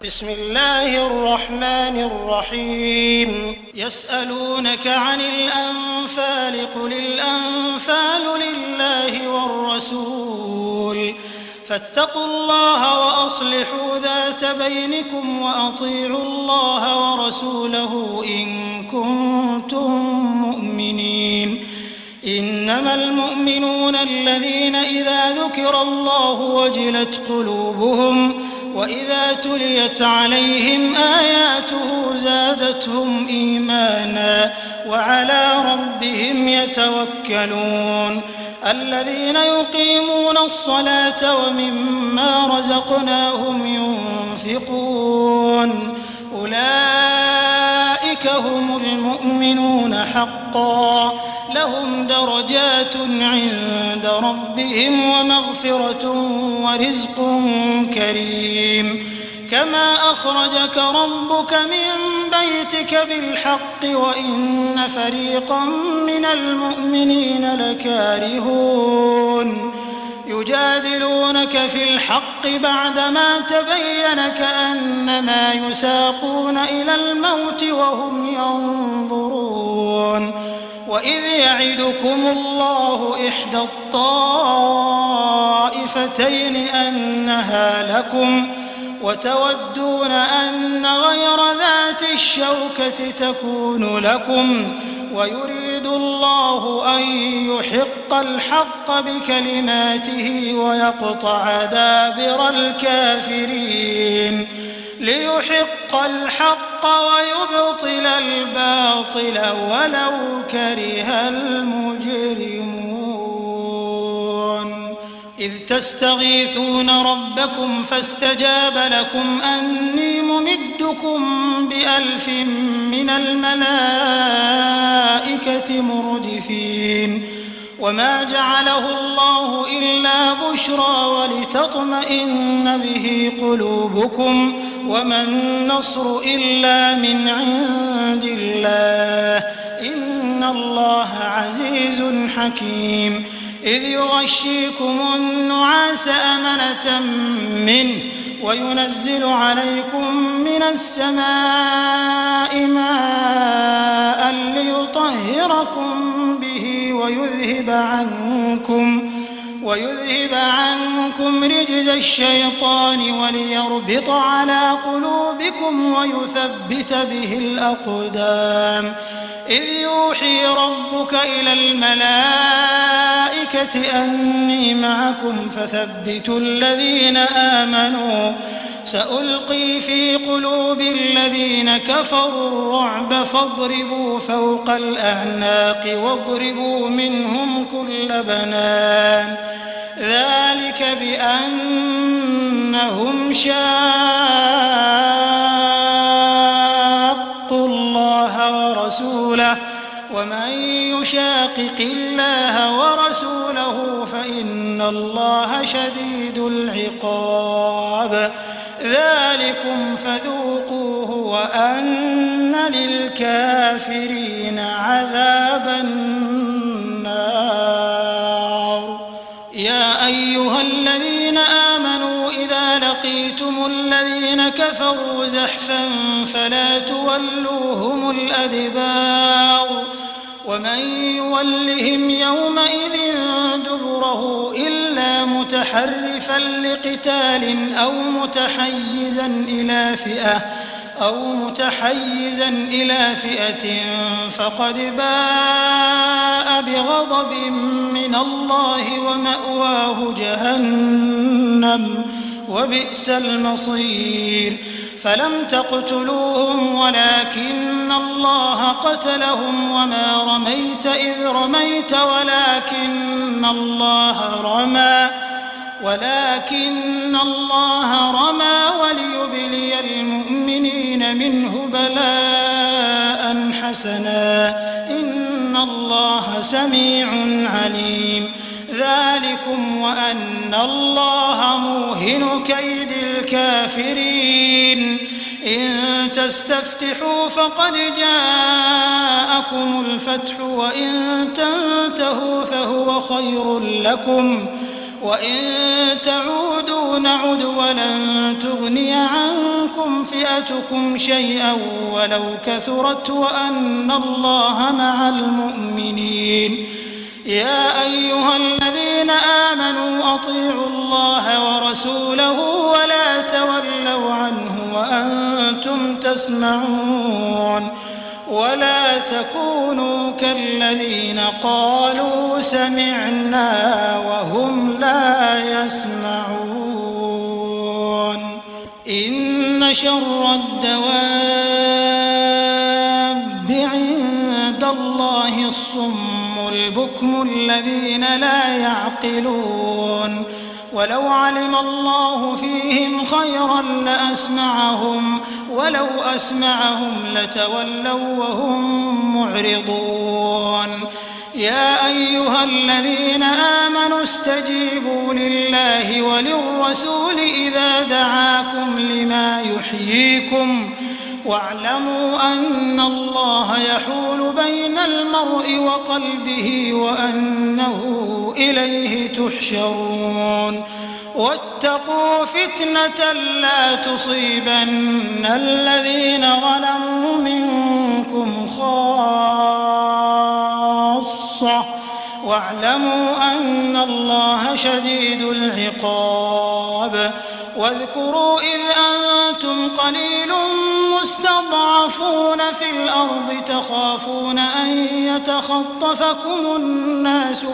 بسم الله الرحمن الرحيم يسألونك عن الأنفال قل الأنفال لله والرسول فاتقوا الله وأصلحوا ذات بينكم وأطيعوا الله ورسوله إن كنتم مؤمنين إنما المؤمنون الذين إذا ذكر الله وجلت قلوبهم وإذا تليت عليهم آياته زادتهم إيمانا وعلى ربهم يتوكلون الذين يقيمون الصلاة ومما رزقناهم ينفقون أولئك هم المؤمنون حقا لهم درجات عند ربهم ومغفرة ورزق كريم كما أخرجك ربك من بيتك بالحق وإن فريقا من المؤمنين لكارهون يجادلونك في الحق بعدما تبين كأنما يساقون إلى الموت وهم ينظرون وإذ يعدكم الله إحدى الطائفتين أنها لكم وتودون أن غير ذات الشوكة تكون لكم ويريد الله أن يحق الحق بكلماته ويقطع دابر الكافرين ليحق الحق ويبطل الباطل ولو كره المجرمون إذ تستغيثون ربكم فاستجاب لكم أني ممدكم ب1000 من الملائكة مردفين وما جعله الله إلا بشرى ولتطمئن به قلوبكم وما النصر إلا من عند الله إن الله عزيز حكيم إذ يغشيكم النعاس أمنة منه وينزل عليكم من السماء ماء ليطهركم به ويذهب عنكم رجز الشيطان وليربط على قلوبكم ويثبت به الأقدام إذ يوحي ربك إلى الملائكة أني معكم فثبتوا الذين آمنوا سألقي في قلوب الذين كفروا الرعب فاضربوا فوق الأعناق واضربوا منهم كل بنان ذلك بأنهم شاقوا الله ورسوله ومن يشاقق الله ورسوله فإن الله شديد العقاب ذلكم فذوقوه وأن للكافرين عذاب النار يا أيها الذين آمنوا إذا لقيتم الذين كفروا زحفا فلا تولوهم الأدبار ومن يولهم يومئذ دبره إلا متحرفا لقتال أو متحيزا إلى فئة فقد باء بغضب من الله ومأواه جهنم وبئس المصير فلم تقتلوهم ولكن الله قتلهم وما رميت إذ رميت ولكن الله رمى وليبلي المؤمنين منه بلاء حسنا إن الله سميع عليم ذلكم وأن الله موهن كيد الكافرين إن تستفتحوا فقد جاءكم الفتح وإن تنتهوا فهو خير لكم وإن تعودوا نعد ولن تغني عنكم فئتكم شيئا ولو كثرت وأن الله مع المؤمنين. يا أيها الذين آمنوا أطيعوا الله ورسوله ولا تولوا عنه وأنتم تسمعون ولا تكونوا كالذين قالوا سمعنا وهم لا يسمعون. إن شر الدواب عند الله الصم البكم الذين لا يعقلون. ولو علم الله فيهم خيرا لأسمعهم ولو أسمعهم لتولوا وهم معرضون. يا أيها الذين آمنوا استجيبوا لله وللرسول إذا دعاكم لما يحييكم واعلموا أن الله يحول بين المرء وقلبه وأنه إليه تحشرون. واتقوا فتنة لا تصيبن الذين ظلموا منكم خاصة واعلموا أن الله شديد العقاب. واذكروا إذ أنتم قليل مستضعفون في الأرض تخافون أن يتخطفكم الناس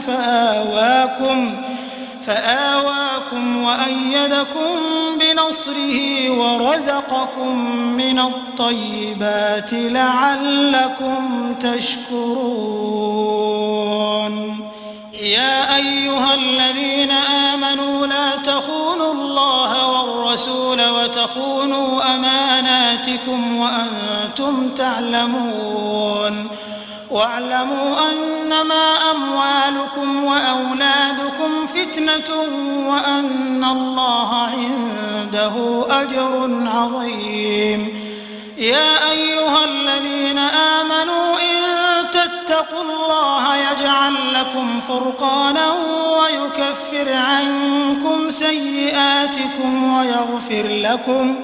فآواكم وأيدكم بنصره ورزقكم من الطيبات لعلكم تشكرون. يا أيها الذين آمنوا لا تخونوا الله والرسول وتخونوا أماناتكم وأنتم تعلمون. واعلموا أنما أموالكم وأولادكم فتنة وأن الله عنده أجر عظيم. يا أيها الذين آمنوا إن تتقوا الله يجعل لكم فرقانا ويكفر عنكم سيئاتكم ويغفر لكم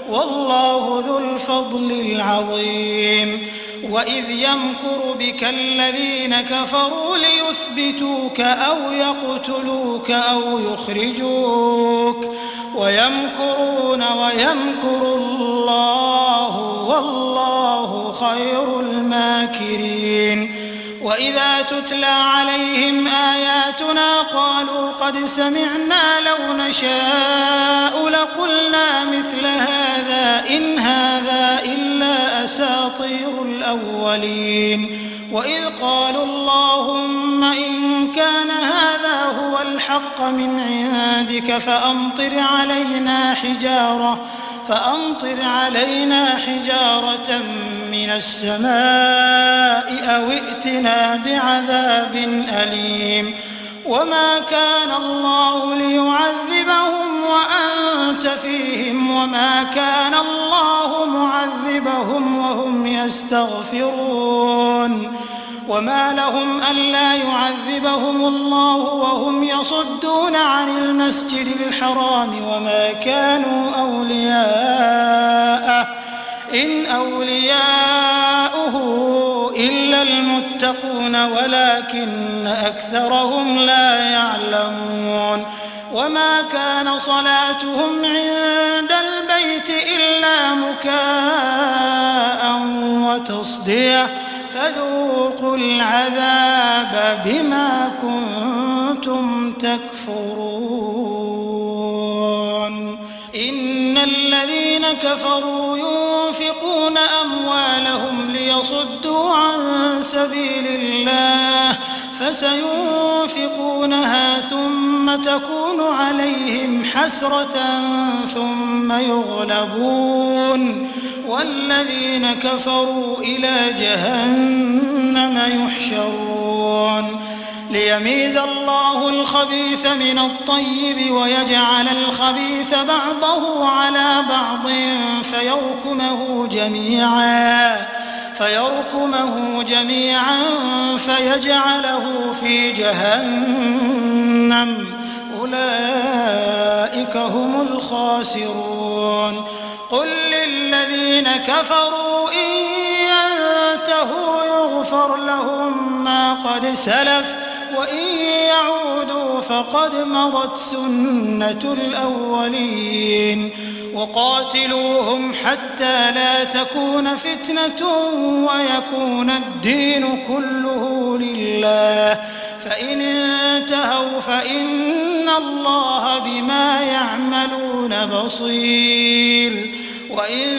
والله ذو الفضل العظيم. وإذ يمكر بك الذين كفروا ليثبتوك أو يقتلوك أو يخرجوك ويمكرون ويمكر الله والله خير الماكرين. وإذا تتلى عليهم آياتنا قالوا قد سمعنا لو نشاء لقلنا مثل هذا إن هذا إلا أساطير الأولين. وإذ قالوا اللهم إن كان هذا هو الحق من عندك فأمطر علينا حجارة من السماء أو ائتنا بعذاب أليم. وما كان الله ليعذبهم وأنت فيهم وما كان الله معذبهم وهم يستغفرون. وما لهم ألا يعذبهم الله وهم يصدون عن المسجد الحرام وما كانوا أولياءه إن أولياؤه إلا المتقون ولكن أكثرهم لا يعلمون. وما كان صلاتهم عند البيت إلا مكاء وتصدية فذوقوا العذاب بما كنتم تكفرون. إن الذين كفروا ينفقون أموالهم ليصدوا عن سبيل الله فسينفقونها ثم تكون عليهم حسرة ثم يغلبون والذين كفروا إلى جهنم يحشرون. ليميز الله الخبيث من الطيب ويجعل الخبيث بعضه على بعض فيركمه جميعا فيجعله في جهنم أولئك هم الخاسرون. قل للذين كفروا إن ينتهوا يغفر لهم ما قد سلف وإن يعودوا فقد مضت سنة الأولين وقاتلوهم حتى لا تكون فتنة ويكون الدين كله لله فإن انتهوا فإن الله بما يعملون بصير وإن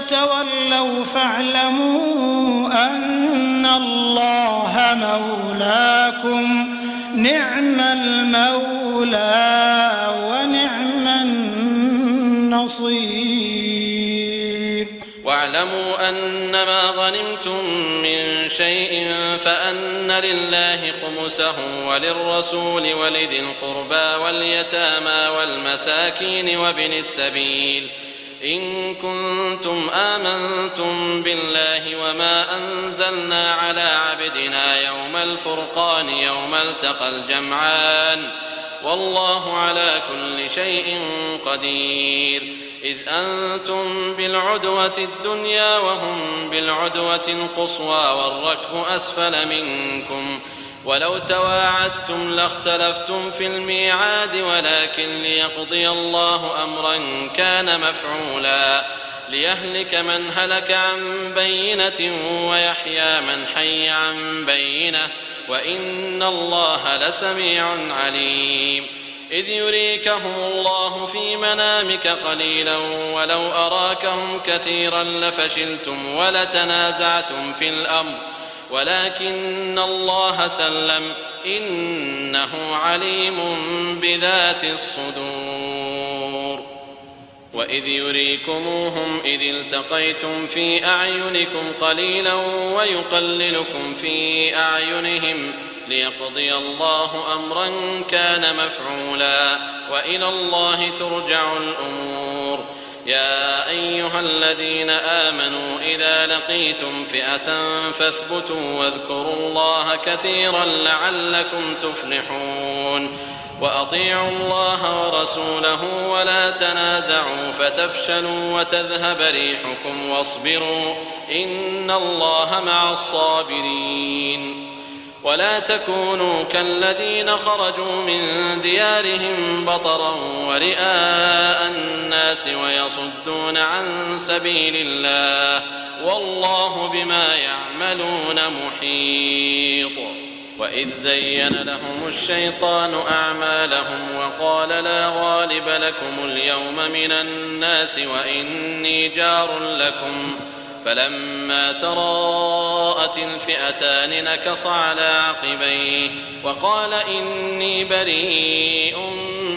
تولوا فاعلموا أن الله مولاكم نعم المولى ونعم النصير. واعلموا أنما غنمتم من شيء فأن لله خمسه وللرسول ولذي القربى واليتامى والمساكين وابن السبيل إن كنتم آمنتم بالله وما أنزلنا على عبدنا يوم الفرقان يوم التقى الجمعان والله على كل شيء قدير. إذ أنتم بالعدوة الدنيا وهم بالعدوة القصوى والركب أسفل منكم ولو تواعدتم لاختلفتم في الميعاد ولكن ليقضي الله أمرا كان مفعولا ليهلك من هلك عن بينة ويحيى من حي عن بينة وإن الله لسميع عليم. إذ يريكهم الله في منامك قليلا ولو أراكهم كثيرا لفشلتم ولتنازعتم في الأمر ولكن الله سلم إنه عليم بذات الصدور. وإذ يريكموهم إذ التقيتم في أعينكم قليلا ويقللكم في أعينهم ليقضي الله أمرا كان مفعولا وإلى الله ترجع الأمور. يا أيها الذين آمنوا إذا لقيتم فئة فاثبتوا واذكروا الله كثيرا لعلكم تفلحون. وأطيعوا الله ورسوله ولا تنازعوا فتفشلوا وتذهب ريحكم واصبروا إن الله مع الصابرين. ولا تكونوا كالذين خرجوا من ديارهم بطرا ورئاء الناس ويصدون عن سبيل الله والله بما يعملون محيط. وإذ زين لهم الشيطان أعمالهم وقال لا غالب لكم اليوم من الناس وإني جار لكم فلما تراءت الفئتان نكص على عقبيه وقال إني بريء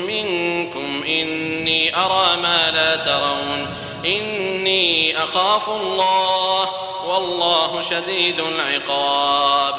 منكم إني أرى ما لا ترون إني أخاف الله والله شديد العقاب.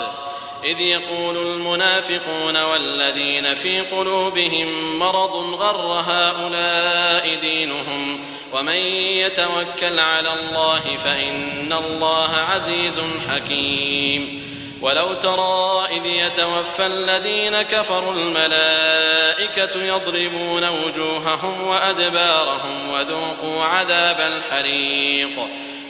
إذ يقول المنافقون والذين في قلوبهم مرض غر هؤلاء دينهم ومن يتوكل على الله فإن الله عزيز حكيم. ولو ترى إذ يتوفى الذين كفروا الملائكة يضربون وجوههم وأدبارهم وذوقوا عذاب الحريق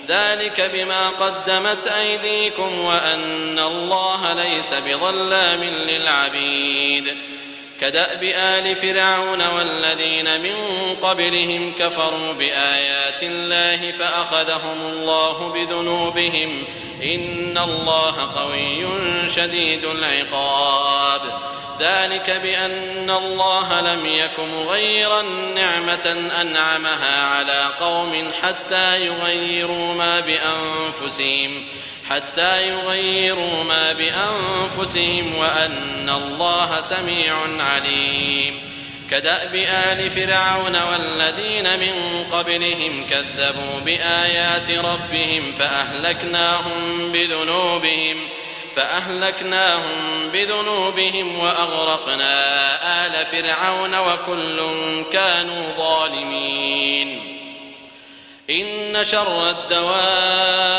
ذلك بما قدمت أيديكم وأن الله ليس بظلام للعبيد. كدأب آل فرعون والذين من قبلهم كفروا بآيات الله فأخذهم الله بذنوبهم إن الله قوي شديد العقاب. ذلك بأن الله لم يك مغيرا نعمة أنعمها على قوم حتى يغيروا ما بأنفسهم وأن الله سميع عليم. كدأب آل فرعون والذين من قبلهم كذبوا بآيات ربهم فأهلكناهم بذنوبهم وأغرقنا آل فرعون وكل كانوا ظالمين. إن شر الدواب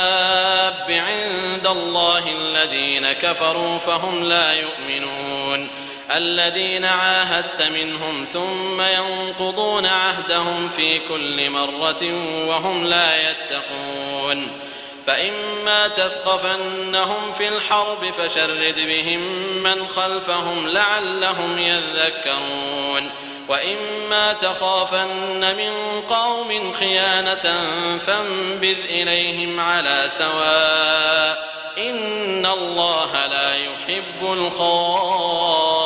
عند الله الذين كفروا فهم لا يؤمنون الذين عاهدت منهم ثم ينقضون عهدهم في كل مرة وهم لا يتقون فإما تثقفنهم في الحرب فشرد بهم من خلفهم لعلهم يذكرون وإما تخافن من قوم خيانة فانبذ إليهم على سواء إن الله لا يحب الخائنين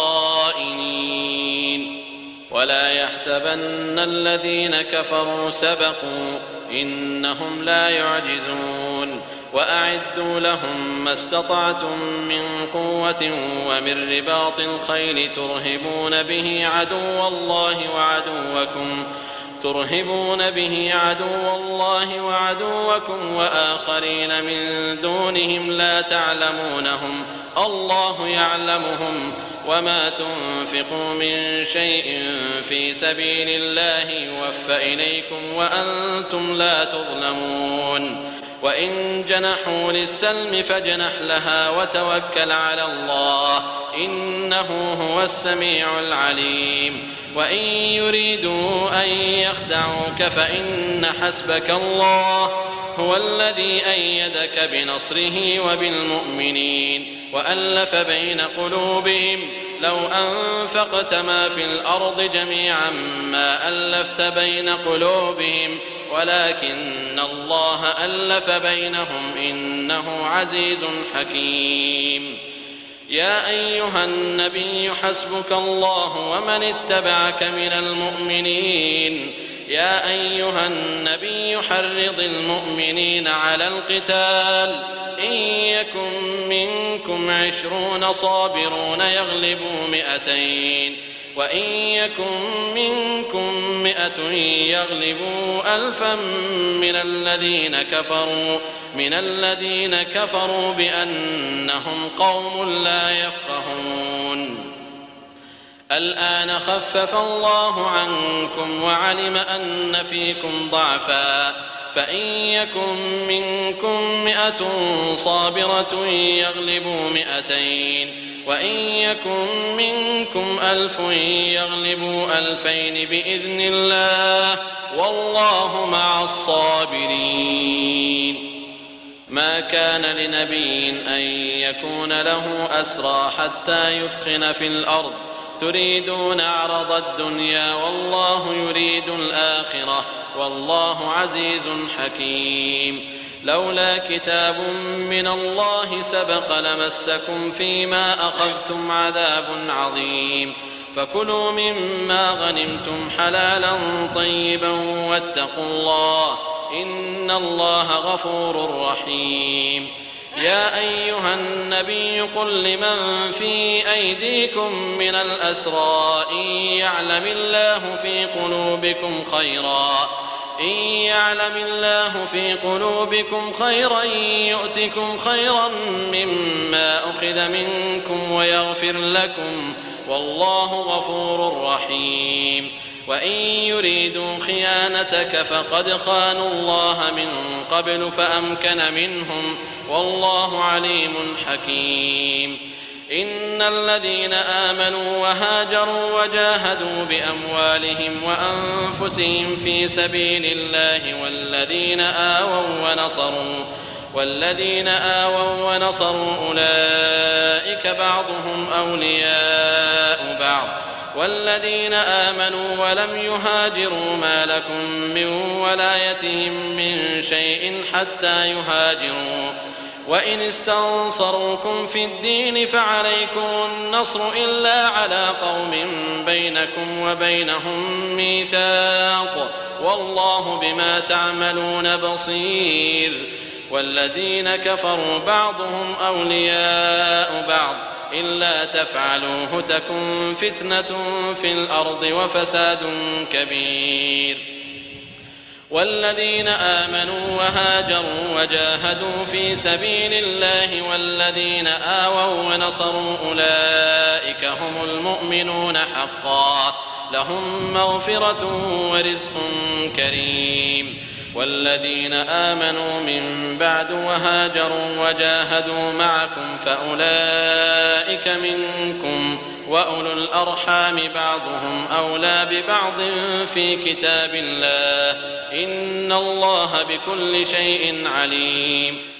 ولا يحسبن الذين كفروا سبقوا إنهم لا يعجزون وأعدوا لهم ما استطعتم من قوة ومن رباط الخيل ترهبون به عدو الله وعدوكم وآخرين من دونهم لا تعلمونهم الله يعلمهم وما تنفقوا من شيء في سبيل الله يوفى إليكم وأنتم لا تظلمون وإن جنحوا للسلم فاجنح لها وتوكل على الله إنه هو السميع العليم وإن يريدوا أن يخدعوك فإن حسبك الله هو الذي أيدك بنصره وبالمؤمنين وألف بين قلوبهم لو أنفقت ما في الأرض جميعا ما ألفت بين قلوبهم ولكن الله ألف بينهم إنه عزيز حكيم يا أيها النبي حسبك الله ومن اتبعك من المؤمنين يا أيها النبي حرض المؤمنين على القتال إن يكن منكم 20 صابرون يغلبوا 200 وإن يكن منكم 100 يغلبوا 1000 من الذين كفروا بأنهم قوم لا يفقهون الآن خفف الله عنكم وعلم أن فيكم ضعفا فإن يكن منكم 100 صابرة يغلبوا 200 وإن يكن منكم 1000 يغلبوا 2000 بإذن الله والله مع الصابرين ما كان لنبي أن يكون له أسرى حتى يثخن في الأرض تريدون عرض الدنيا والله يريد الآخرة والله عزيز حكيم لولا كتاب من الله سبق لمسكم فيما أخذتم عذاب عظيم فكلوا مما غنمتم حلالا طيبا واتقوا الله إن الله غفور رحيم يا أيها النبي قل لمن في أيديكم من الأسرى إن يعلم الله في قلوبكم خيرا يؤتكم خيرا مما أخذ منكم ويغفر لكم والله غفور رحيم وإن يريدوا خيانتك فقد خانوا الله من قبل فأمكن منهم والله عليم حكيم إن الذين آمنوا وهاجروا وجاهدوا بأموالهم وأنفسهم في سبيل الله والذين آووا ونصروا أولئك بعضهم أولياء بعض والذين آمنوا ولم يهاجروا ما لكم من ولايتهم من شيء حتى يهاجروا وإن استنصروكم في الدين فعليكم النصر إلا على قوم بينكم وبينهم ميثاق والله بما تعملون بصير والذين كفروا بعضهم أولياء بعض إلا تفعلوه تكن فتنة في الأرض وفساد كبير والذين آمنوا وهاجروا وجاهدوا في سبيل الله والذين آووا ونصروا أولئك هم المؤمنون حقا لهم مغفرة ورزق كريم والذين آمنوا من بعد وهاجروا وجاهدوا معكم فأولئك منكم وأولو الأرحام بعضهم أولى ببعض في كتاب الله إن الله بكل شيء عليم